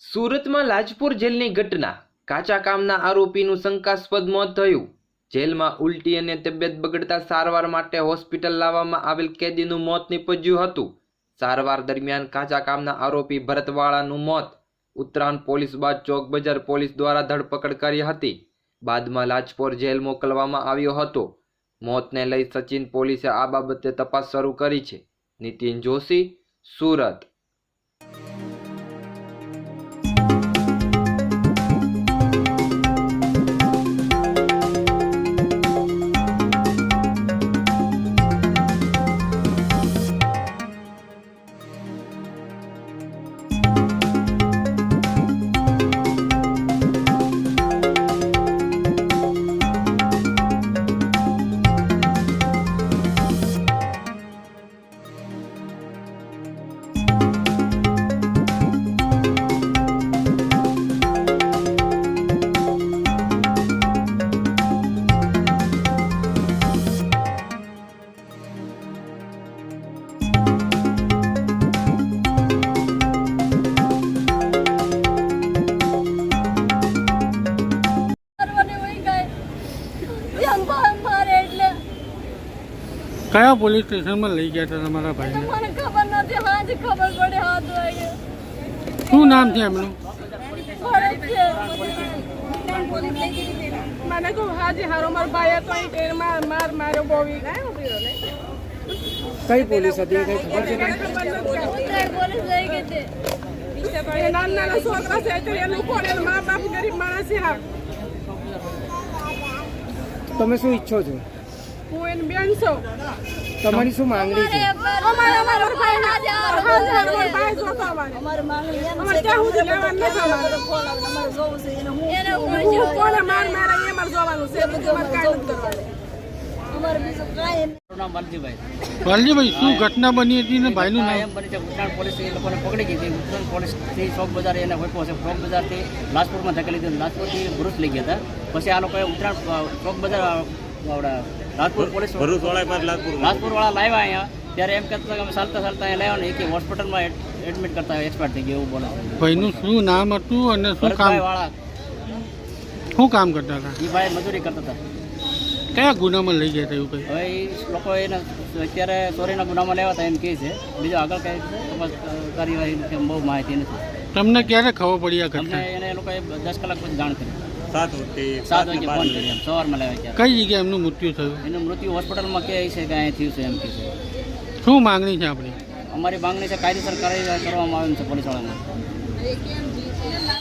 સુરતમાં લાજપુર જેલની ઘટના, કાચા કામના આરોપીનું શંકાસ્પદ મોત થયું। જેલમાં ઉલટી અને તબિયત બગડતા સારવાર માટે હોસ્પિટલ લાવવામાં આવેલ કેદીનું મોત નીપજ્યું હતું। સારવાર દરમિયાન કાચા કામના આરોપી ભરતવાળાનું મોત ઉત્તરાયણ પોલીસ બાદ ચોક બજાર પોલીસ દ્વારા ધરપકડ કરી હતી। બાદમાં લાજપોર જેલ મોકલવામાં આવ્યો હતો। મોતને લઈ સચિન પોલીસે આ બાબતે તપાસ શરૂ કરી છે। નીતિન જોશી, સુરત। કયા પોલીસ સ્ટેશનમાં લઈ ગયા હતા તમારા ભાઈને? મને ખબર નથી, હાજ ખબર પડે હાથ વાગે। શું નામ છે એમનું? ભરત છે। મને કહું હાજી હારો મારો ભાઈ હતો અહીં ટ્રેન માર માર્યો બોવી કઈ પોલીસ હતી કઈ ખબર છે? ઉત્તરાયણ પોલીસ લઈ ગઈ તે નાના છોકરા છે એટલે એનું કોણ એનું મા બાપ ગરીબ માણસ છે। હા, તમે શું ઈચ્છો છો? હું એની બેન છું। તમારી શું માંગણી છે? અમારો ભાઈ હાજે હારો ભાઈ જોતો અમારે ત્યાં હું લેવાનું નથી એને કોને માર મારે એ મારે જોવાનું છે બધું અમારે કાંઈ નથી કરવાનું અમારે બીજું કાંઈ વાલજીભાઈ શું ઘટના બની હતી ને ભાઈનું નામ? એમ બની છે ઉત્તરાયણ પોલીસ એ લોકોને પકડી ગઈ હતી। ઉત્તરાયણ પોલીસથી ચોક બજાર એને હોઈપો છે, ચોક બજારથી લાજપુરમાં ધકેલી દીધું, લાજપુરથી ભરૂચ લઈ ગયા હતા। પછી આ લોકોએ ઉત્તરાયણ ચોક બજાર આપણા લાજપુર પોલીસ લાજપુરવાળા લાવ્યા અહીંયા ત્યારે એમ કહેતા કે અમે ચાલતા અહીંયા લાવ્યા ને કે હોસ્પિટલમાં એડમિટ કરતા એક્સપાયર થઈ ગયું એવું બોલે છે। ભાઈનું શું નામ હતું અને શું કામ વાળા શું કામ કરતા હતા? એ ભાઈ મજૂરી કરતા હતા। કયા ગુનામાં લઈ ગયા હતા એવું કઈ? હવે એ લોકો એને અત્યારે ચોરીના ગુનામાં લેવા હતા એમ કહે છે। બીજો આગળ કઈ તપાસ કાર્યવાહી બહુ માહિતી નથી। તમને ક્યારે ખબર પડી આ અમને ઘટના? એને એ લોકોએ 10 કલાક પછી જાણ કરી, 7 વાગે ફોન કરી એમ સવારમાં લાવ્યા ત્યારે। કઈ જગ્યાએ એમનું મૃત્યુ થયું? એનું મૃત્યુ હોસ્પિટલમાં કહે છે કે અહીંયા થયું છે એમ કહે છે। શું માંગણી છે આપણી? અમારી માંગણી છે કાયદેસર કાર્યવાહી કરવામાં આવે એમ છે પોલીસવાળાને।